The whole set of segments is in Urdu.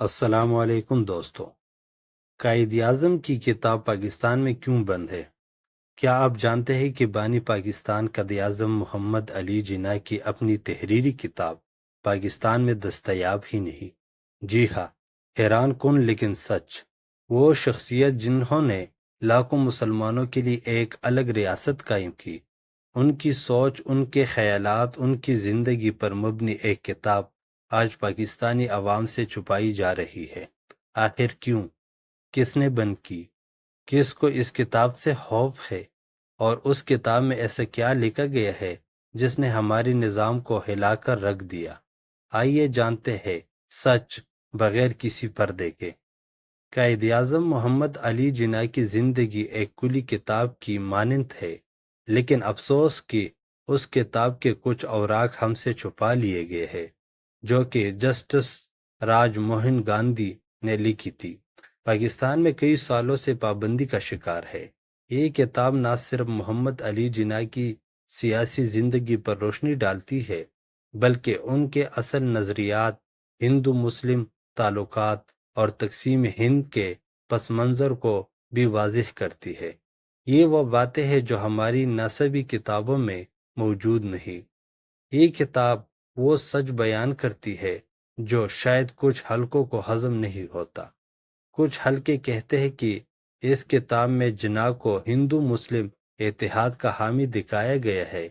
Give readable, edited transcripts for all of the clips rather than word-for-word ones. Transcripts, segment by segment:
السلام علیکم دوستو۔ قائد اعظم کی کتاب پاکستان میں کیوں بند ہے؟ کیا آپ جانتے ہیں کہ بانی پاکستان قائد اعظم محمد علی جناح کی اپنی تحریری کتاب پاکستان میں دستیاب ہی نہیں؟ جی ہاں، حیران کن لیکن سچ۔ وہ شخصیت جنہوں نے لاکھوں مسلمانوں کے لیے ایک الگ ریاست قائم کی، ان کی سوچ، ان کے خیالات، ان کی زندگی پر مبنی ایک کتاب آج پاکستانی عوام سے چھپائی جا رہی ہے۔ آخر کیوں؟ کس نے بند کی؟ کس کو اس کتاب سے خوف ہے؟ اور اس کتاب میں ایسا کیا لکھا گیا ہے جس نے ہمارے نظام کو ہلا کر رکھ دیا؟ آئیے جانتے ہیں سچ بغیر کسی پردے کے۔ قائد اعظم محمد علی جناح کی زندگی ایک کھلی کتاب کی مانند ہے، لیکن افسوس کہ اس کتاب کے کچھ اوراق ہم سے چھپا لیے گئے ہیں، جو کہ جسٹس راج موہن گاندھی نے لکھی تھی۔ پاکستان میں کئی سالوں سے پابندی کا شکار ہے۔ یہ کتاب نہ صرف محمد علی جناح کی سیاسی زندگی پر روشنی ڈالتی ہے، بلکہ ان کے اصل نظریات، ہندو مسلم تعلقات اور تقسیم ہند کے پس منظر کو بھی واضح کرتی ہے۔ یہ وہ باتیں ہیں جو ہماری نصبی کتابوں میں موجود نہیں۔ یہ کتاب وہ سچ بیان کرتی ہے جو شاید کچھ حلقوں کو ہضم نہیں ہوتا۔ کچھ حلقے کہتے ہیں کہ اس کتاب میں جناح کو ہندو مسلم اتحاد کا حامی دکھایا گیا ہے۔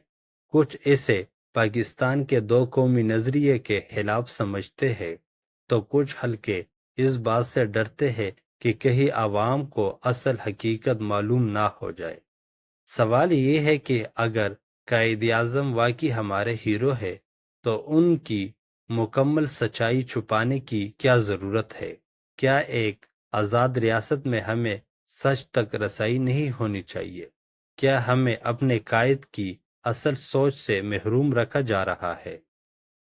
کچھ اسے پاکستان کے دو قومی نظریے کے خلاف سمجھتے ہیں، تو کچھ حلقے اس بات سے ڈرتے ہیں کہ کہیں عوام کو اصل حقیقت معلوم نہ ہو جائے۔ سوال یہ ہے کہ اگر قائد اعظم واقعی ہمارے ہیرو ہے تو ان کی مکمل سچائی چھپانے کی کیا ضرورت ہے؟ کیا ایک آزاد ریاست میں ہمیں سچ تک رسائی نہیں ہونی چاہیے؟ کیا ہمیں اپنے قائد کی اصل سوچ سے محروم رکھا جا رہا ہے؟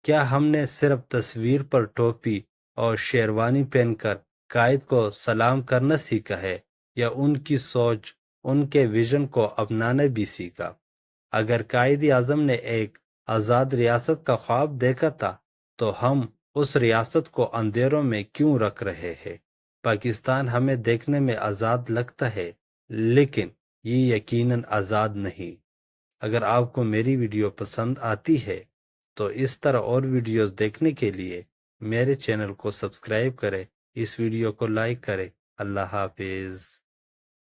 کیا ہم نے صرف تصویر پر ٹوپی اور شیروانی پہن کر قائد کو سلام کرنا سیکھا ہے، یا ان کی سوچ، ان کے ویژن کو اپنانا بھی سیکھا؟ اگر قائد اعظم نے ایک آزاد ریاست کا خواب دیکھا تھا تو ہم اس ریاست کو اندھیروں میں کیوں رکھ رہے ہیں؟ پاکستان ہمیں دیکھنے میں آزاد لگتا ہے، لیکن یہ یقیناً آزاد نہیں۔ اگر آپ کو میری ویڈیو پسند آتی ہے تو اس طرح اور ویڈیوز دیکھنے کے لیے میرے چینل کو سبسکرائب کریں، اس ویڈیو کو لائک کریں۔ اللہ حافظ۔